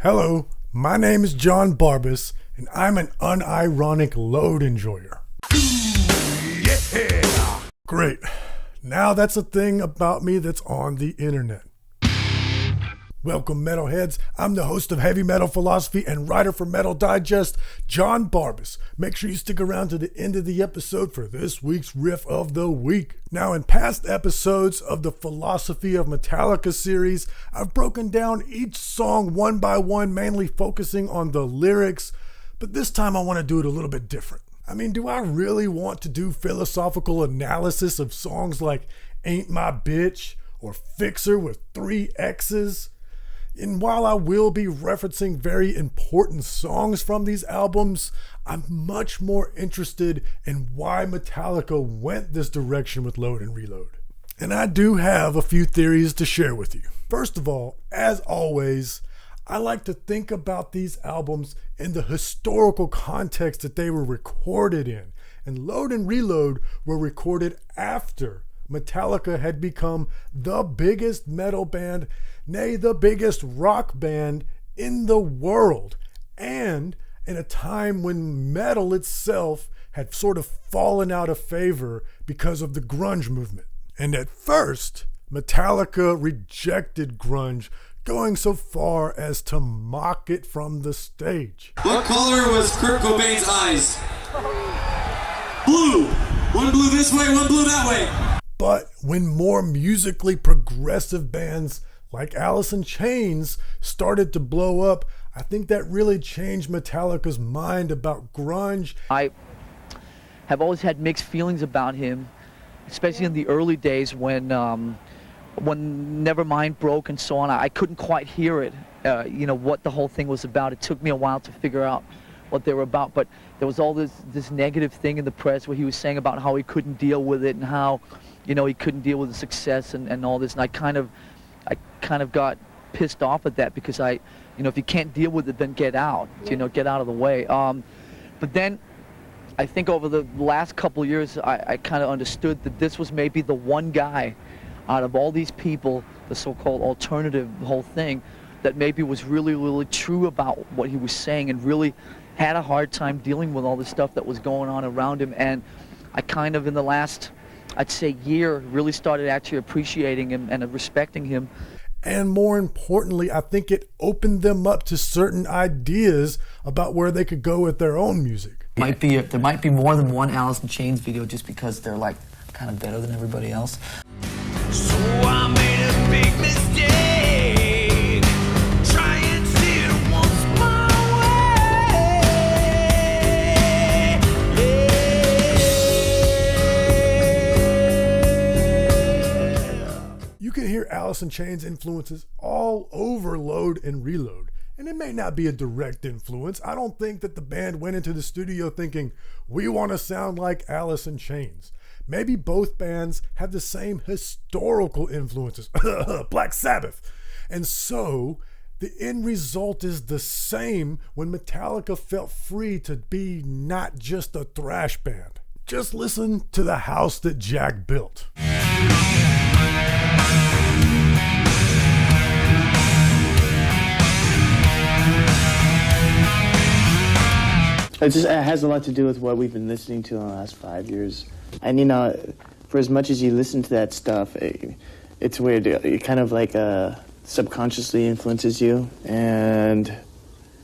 Hello, my name is John Barbas, and I'm an unironic load enjoyer. Yeah! Great. Now that's a thing about me that's on the internet. Welcome, metalheads. I'm the host of Heavy Metal Philosophy and writer for Metal Digest, John Barbas. Make sure you stick around to the end of the episode for this week's riff of the week. Now, in past episodes of the Philosophy of Metallica series, I've broken down each song one by one, mainly focusing on the lyrics, but this time I want to do it a little bit different. I mean, do I really want to do philosophical analysis of songs like Ain't My Bitch or Fixer with 3 X's? And while I will be referencing very important songs from these albums, I'm much more interested in why Metallica went this direction with Load and Reload. And I do have a few theories to share with you. First of all, as always, I like to think about these albums in the historical context that they were recorded in. And Load and Reload were recorded after Metallica had become the biggest metal band, nay, the biggest rock band in the world, and in a time when metal itself had sort of fallen out of favor because of the grunge movement. And at first, Metallica rejected grunge, going so far as to mock it from the stage. What color was Kurt Cobain's eyes? Blue! One blue this way, one blue that way. But when more musically progressive bands like Alice in Chains started to blow up, I think that really changed Metallica's mind about grunge. I have always had mixed feelings about him, especially in the early days when Nevermind broke and so on. I couldn't quite hear it, what the whole thing was about. It took me a while to figure out what they were about, but there was all this negative thing in the press where he was saying about how he couldn't deal with it and how, he couldn't deal with the success and all this. And I kind of got pissed off at that because if you can't deal with it, then get out, get out of the way. But then I think over the last couple of years, I kind of understood that this was maybe the one guy out of all these people, the so-called alternative whole thing, that maybe was really, really true about what he was saying and really had a hard time dealing with all the stuff that was going on around him. And I kind of, in the last, I'd say, year, really started actually appreciating him and respecting him. And more importantly, I think it opened them up to certain ideas about where they could go with their own music. There might be more than one Alice in Chains video just because they're like kind of better than everybody else. So I made a big mistake, trying to see it once my way. You can hear Alice in Chains influences all over Load and Reload. And it may not be a direct influence. I don't think that the band went into the studio thinking, we want to sound like Alice in Chains. Maybe both bands have the same historical influences, Black Sabbath. And so the end result is the same when Metallica felt free to be not just a thrash band. Just listen to The House That Jack Built. It has a lot to do with what we've been listening to in the last 5 years. And for as much as you listen to that stuff, it's weird. It kind of like subconsciously influences you and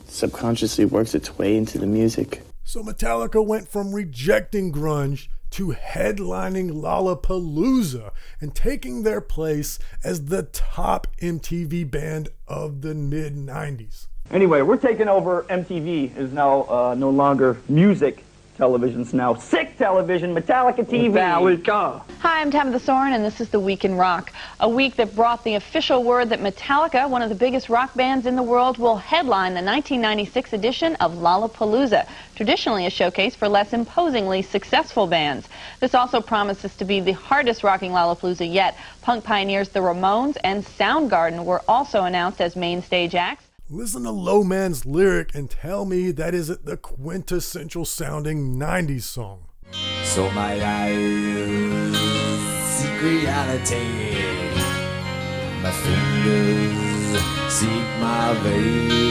subconsciously works its way into the music. So Metallica went from rejecting grunge to headlining Lollapalooza and taking their place as the top MTV band of the mid-90s. Anyway, we're taking over. MTV is now no longer music television. It's now sick television, Metallica TV. Metallica. Hi, I'm Tabitha Soren, and this is The Week in Rock. A week that brought the official word that Metallica, one of the biggest rock bands in the world, will headline the 1996 edition of Lollapalooza, traditionally a showcase for less imposingly successful bands. This also promises to be the hardest rocking Lollapalooza yet. Punk pioneers The Ramones and Soundgarden were also announced as main stage acts. Listen to Low Man's lyric and tell me that isn't the quintessential sounding 90s song. So my eyes seek reality. My fingers seek my veins.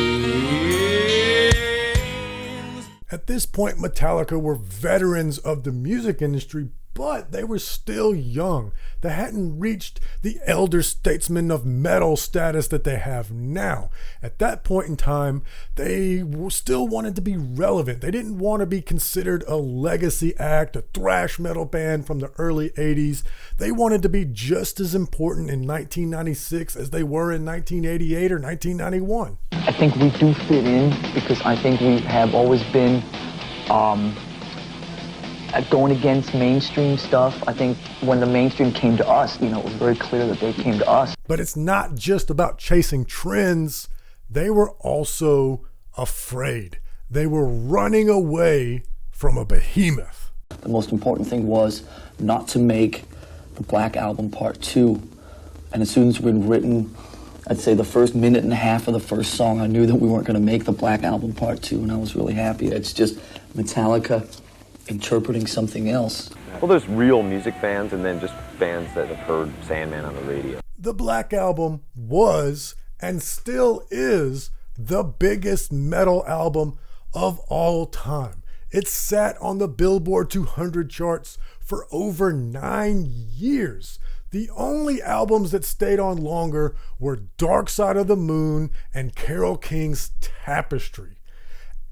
At this point, Metallica were veterans of the music industry, but they were still young. They hadn't reached the elder statesmen of metal status that they have now. At that point in time, they still wanted to be relevant. They didn't want to be considered a legacy act, a thrash metal band from the early 80s. They wanted to be just as important in 1996 as they were in 1988 or 1991. I think we do fit in because I think we have always been going against mainstream stuff. I think when the mainstream came to us, it was very clear that they came to us. But it's not just about chasing trends. They were also afraid. They were running away from a behemoth. The most important thing was not to make the Black Album Part 2. And as soon as we'd written, I'd say the first minute and a half of the first song, I knew that we weren't going to make the Black Album Part 2, and I was really happy. It's just Metallica interpreting something else. Well, there's real music fans and then just fans that have heard Sandman on the radio. The Black Album was and still is the biggest metal album of all time. It sat on the Billboard 200 charts for over 9 years. The only albums that stayed on longer were Dark Side of the Moon and Carole King's Tapestry.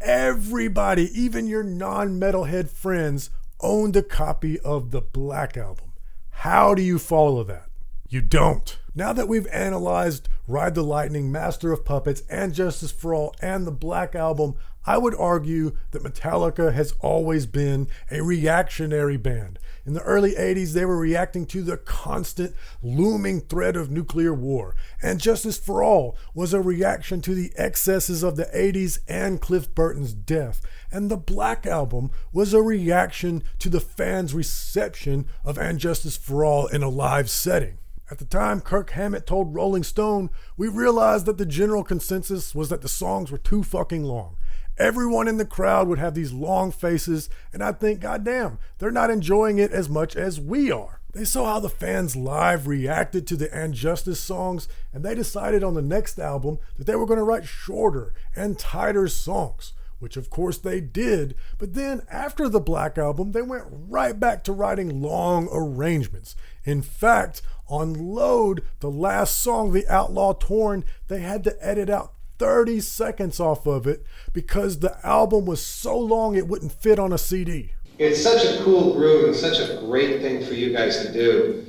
Everybody, even your non-metalhead friends, owned a copy of the Black Album. How do you follow that? You don't. Now that we've analyzed Ride the Lightning, Master of Puppets, and Justice for All, and the Black Album, I would argue that Metallica has always been a reactionary band. In the early 80s, they were reacting to the constant looming threat of nuclear war. And Justice for All was a reaction to the excesses of the 80s and Cliff Burton's death. And the Black Album was a reaction to the fans' reception of And Justice for All in a live setting. At the time Kirk Hammett told Rolling Stone, we realized that the general consensus was that the songs were too fucking long. Everyone in the crowd would have these long faces, and I'd think, goddamn, they're not enjoying it as much as we are. They saw how the fans live reacted to the And Justice songs, and they decided on the next album that they were going to write shorter and tighter songs, which of course they did. But then after the Black Album, they went right back to writing long arrangements. In fact, on Load, the last song, The Outlaw Torn, they had to edit out 30 seconds off of it because the album was so long it wouldn't fit on a CD. It's such a cool groove and such a great thing for you guys to do.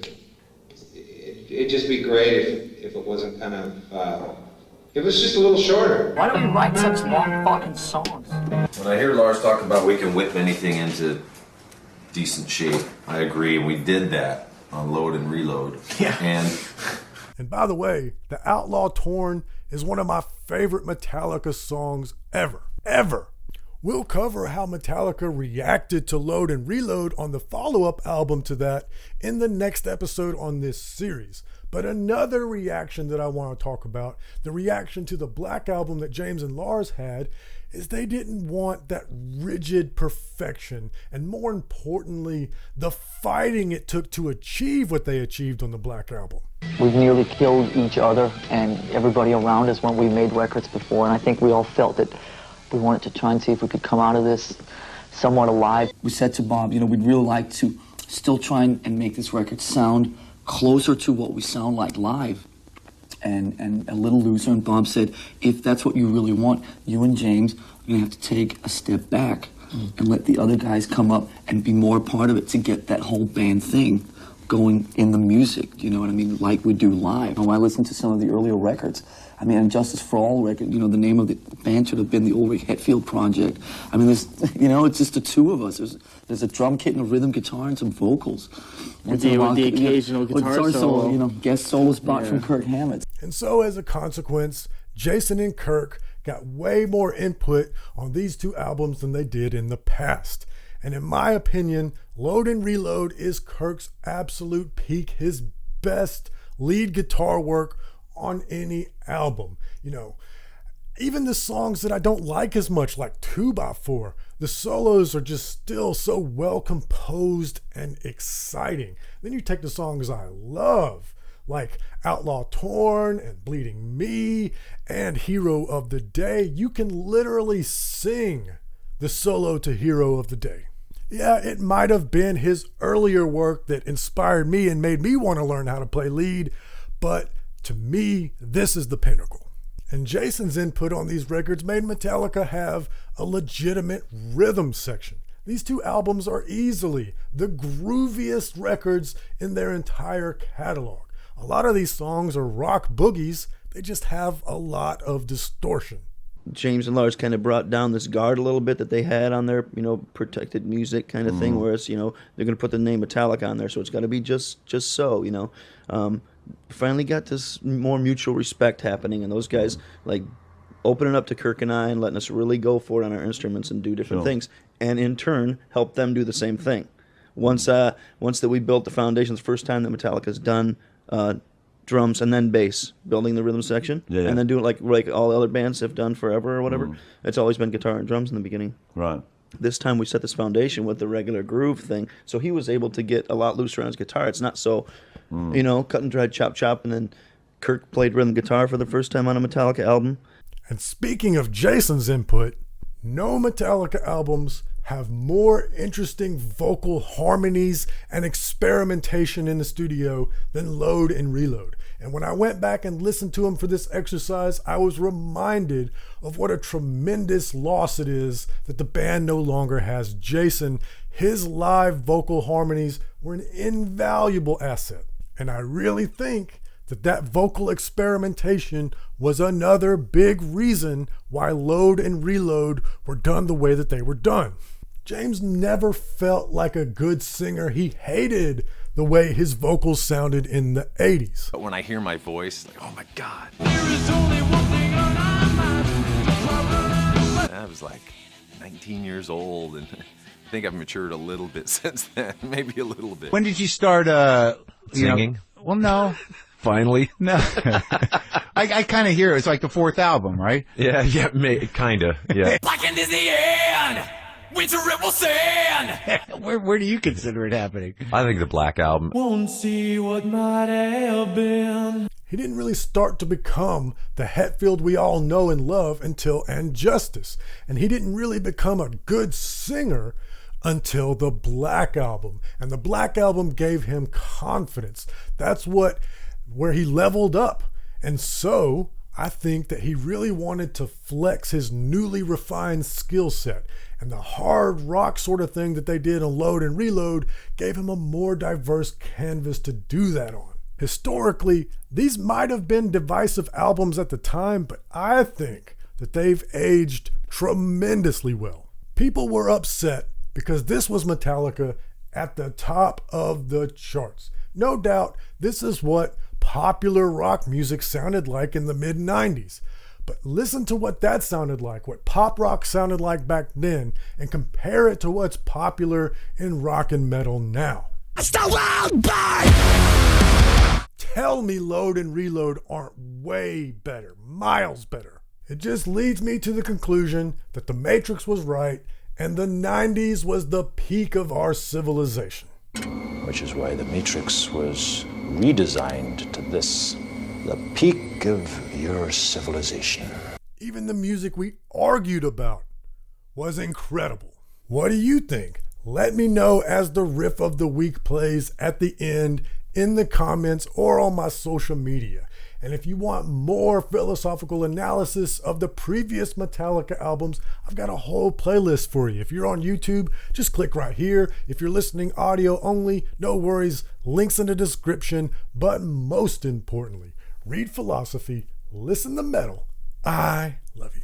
It'd just be great if it wasn't kind of, it was just a little shorter. Why don't we write such long fucking songs? When I hear Lars talk about we can whip anything into decent shape, I agree. We did that on Load and Reload. Yeah. And by the way, The Outlaw Torn is one of my favorite Metallica songs ever. We'll cover how Metallica reacted to Load and Reload on the follow-up album to that in the next episode on this series. But another reaction that I want to talk about, the reaction to the Black Album that James and Lars had, is they didn't want that rigid perfection, and more importantly, the fighting it took to achieve what they achieved on the Black Album. We've nearly killed each other and everybody around us when we made records before, and I think we all felt that we wanted to try and see if we could come out of this somewhat alive. We said to Bob, we'd really like to still try and make this record sound closer to what we sound like live and a little looser. And Bob said, if that's what you really want, you and James are going to have to take a step back and let the other guys come up and be more part of it to get that whole band thing going in the music, you know what I mean, like we do live. When I listened to some of the earlier records, I mean, and Justice for All record, the name of the band should have been the Ulrich Hetfield Project. I mean, there's, it's just the two of us. There's a drum kit and a rhythm guitar and some vocals. And the occasional guitar solo. Guest solos bought from Kirk Hammett. And so as a consequence, Jason and Kirk got way more input on these two albums than they did in the past. And in my opinion, Load and Reload is Kirk's absolute peak, his best lead guitar work on any album. Even the songs that I don't like as much, like 2x4, the solos are just still so well composed and exciting. Then you take the songs I love, like Outlaw Torn and Bleeding Me and Hero of the Day, you can literally sing the solo to Hero of the Day. Yeah, it might have been his earlier work that inspired me and made me want to learn how to play lead, but to me, this is the pinnacle. And Jason's input on these records made Metallica have a legitimate rhythm section. These two albums are easily the grooviest records in their entire catalog. A lot of these songs are rock boogies, they just have a lot of distortion. James and Lars kind of brought down this guard a little bit that they had on their, protected music kind of thing, whereas, they're going to put the name Metallica on there, so it's got to be just so. Finally got this more mutual respect happening, and those guys, like, opening up to Kirk and I and letting us really go for it on our instruments and do different things, and in turn, help them do the same thing. Once that we built the foundations, first time that Metallica's done drums and then bass, building the rhythm section, and then doing like all the other bands have done forever or whatever. It's always been guitar and drums in the beginning. Right. This time we set this foundation with the regular groove thing, so he was able to get a lot looser on his guitar. It's not so, cut and dried, chop, chop, and then Kirk played rhythm guitar for the first time on a Metallica album. And speaking of Jason's input, no Metallica albums have more interesting vocal harmonies and experimentation in the studio than Load and Reload. And when I went back and listened to him for this exercise, I was reminded of what a tremendous loss it is that the band no longer has Jason. His live vocal harmonies were an invaluable asset. And I really think that vocal experimentation was another big reason why Load and Reload were done the way that they were done. James never felt like a good singer. He hated the way his vocals sounded in the 80s. But when I hear my voice, like, oh my God. I was like 19 years old, and I think I've matured a little bit since then, maybe a little bit. When did you start singing? Well, no. Finally? No. I kind of hear it. It's like the fourth album, right? Yeah, kind of, yeah. Blackened is the end. Winter it will send. Where do you consider it happening? I think the Black Album. Won't see what might have been. He didn't really start to become the Hetfield we all know and love until And Justice. And he didn't really become a good singer until the Black Album. And the Black Album gave him confidence. That's where he leveled up. And so I think that he really wanted to flex his newly refined skill set. And the hard rock sort of thing that they did on Load and Reload gave him a more diverse canvas to do that on. Historically, these might have been divisive albums at the time, but I think that they've aged tremendously well. People were upset because this was Metallica at the top of the charts. No doubt, this is what popular rock music sounded like in the mid-90s. But listen to what that sounded like, what pop rock sounded like back then, and compare it to what's popular in rock and metal now. Tell me Load and Reload aren't way better, miles better. It just leads me to the conclusion that the Matrix was right, and the 90s was the peak of our civilization. Which is why the Matrix was redesigned to this, the peak of your civilization. Even the music we argued about was incredible. What do you think? Let me know as the riff of the week plays at the end in the comments or on my social media. And if you want more philosophical analysis of the previous Metallica albums, I've got a whole playlist for you. If you're on YouTube, just click right here. If you're listening audio only, no worries, links in the description. But most importantly, read philosophy, listen to metal. I love you.